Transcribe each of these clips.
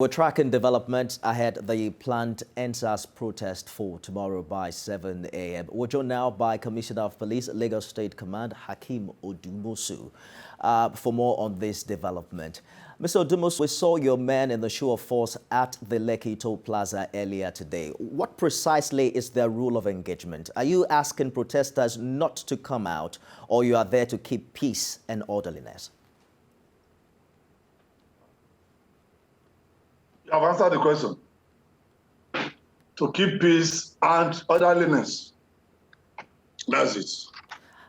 We're tracking developments ahead the planned NSAS protest for tomorrow by 7 a.m. We're joined now by Commissioner of Police, Lagos State Command, Hakeem Odumosu, for more on this development. Mr. Odumosu, we saw your men in the show of force at the Lekki Toll Plaza earlier today. What precisely is their rule of engagement? Are you asking protesters not to come out, or you are there to keep peace and orderliness? I've answered the question. To keep peace and orderliness. That's it.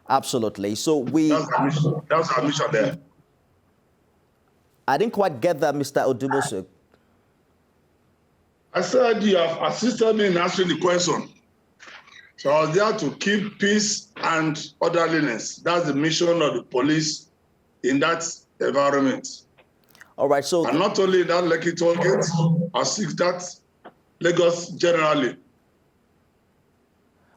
Absolutely. So That's our mission. That's our mission there. I didn't quite get that, Mr. Odumosu. I said you have assisted me in answering the question. So I was there to keep peace and orderliness. That's the mission of the police in that environment. All right, so... And not only that Lekki toll gate, I seek that Lagos generally.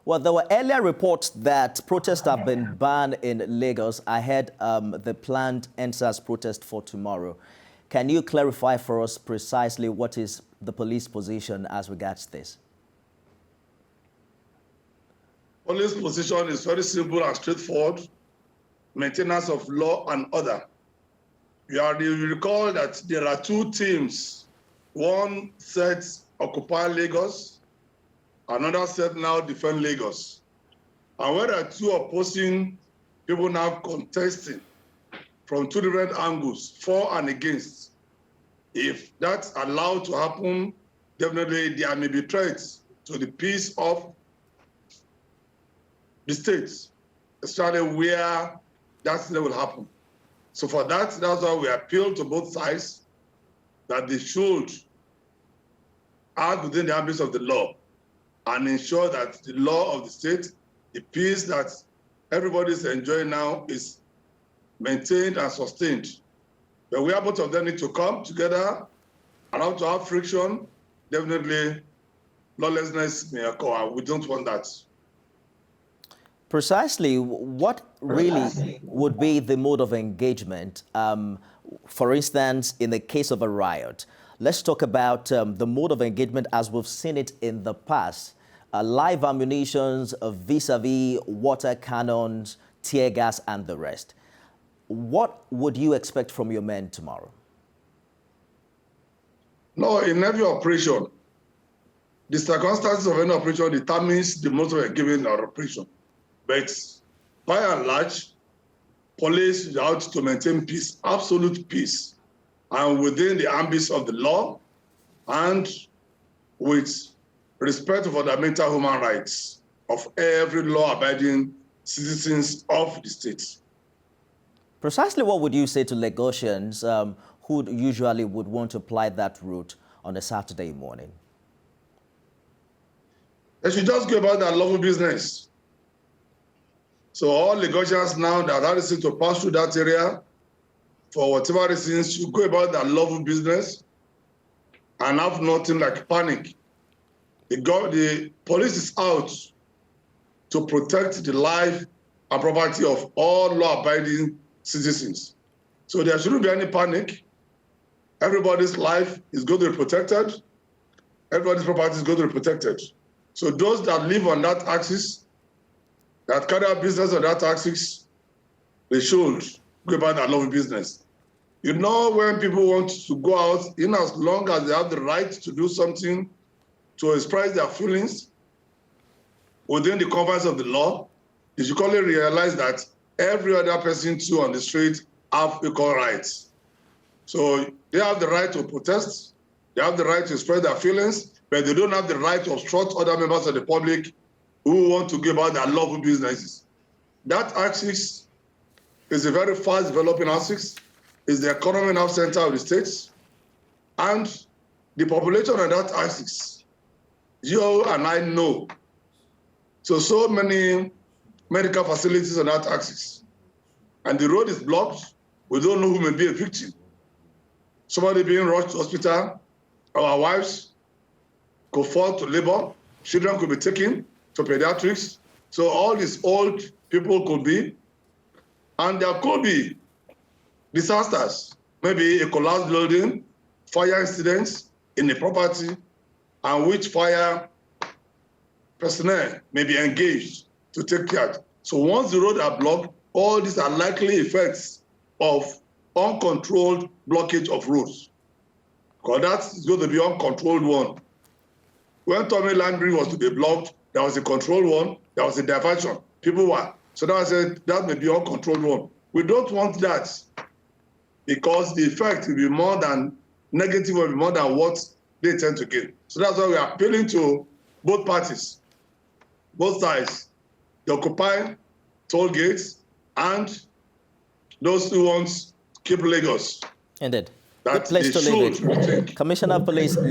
Well, there were earlier reports that protests have been banned in Lagos ahead the planned NSAS protest for tomorrow. Can you clarify for us precisely what is the police position as regards this? Police position is very simple and straightforward. Maintenance of law and order. You recall that there are two teams. One set occupy Lagos, another set now defend Lagos. And where there are two opposing people now contesting from two different angles, for and against. If that's allowed to happen, definitely there may be threats to the peace of the states, especially where that will happen. So for that, that's why we appeal to both sides that they should act within the ambit of the law and ensure that the law of the state, the peace that everybody is enjoying now, is maintained and sustained. But where both of them need to come together and how to have friction, definitely lawlessness may occur. We don't want that. Precisely, what really would be the mode of engagement? For instance, in the case of a riot, let's talk about the mode of engagement as we've seen it in the past. Live ammunitions, vis-a-vis water cannons, tear gas, and the rest. What would you expect from your men tomorrow? No, in every operation, the circumstances of any operation determines the mode of engagement or operation. But by and large, police is out to maintain peace, absolute peace, and within the ambit of the law and with respect for the fundamental human rights of every law-abiding citizens of the state. Precisely what would you say to Lagosians who usually would want to apply that route on a Saturday morning? They should just go about their lawful business. So all Lagosians now that are ready to pass through that area, for whatever reasons, should go about their lawful business and have nothing like panic. The police is out to protect the life and property of all law-abiding citizens. So there shouldn't be any panic. Everybody's life is going to be protected. Everybody's property is going to be protected. So those that live on that axis, that carry out business on that axis, they should go about their lawful business. You know, when people want to go out, in as long as they have the right to do something, to express their feelings within the confines of the law, you should clearly realize that every other person too on the street have equal rights. So they have the right to protest, they have the right to express their feelings, but they don't have the right to obstruct other members of the public who want to give out their lawful businesses. That axis is a very fast developing axis, is the economic nerve center of the states, and the population on that axis, you and I know. So many medical facilities on that axis, and the road is blocked. We don't know who may be a victim. Somebody being rushed to hospital, our wives could fall to labor, children could be taken to pediatrics. So all these old people could be, and there could be disasters, maybe a collapsed building, fire incidents in the property and which fire personnel may be engaged to take care. So once the roads are blocked, all these are likely effects of uncontrolled blockage of roads. Because that's going to be uncontrolled one. When Tommy Landry was to be blocked, there was a controlled one, there was a diversion. People were. So that I said that may be uncontrolled one. We don't want that because the effect will be more than negative, will be more than what they tend to gain. So that's why we are appealing to both parties, both sides, the Occupy toll gates and those who want to keep Lagos. Indeed. That Good place they to leave should it. Commissioner of Police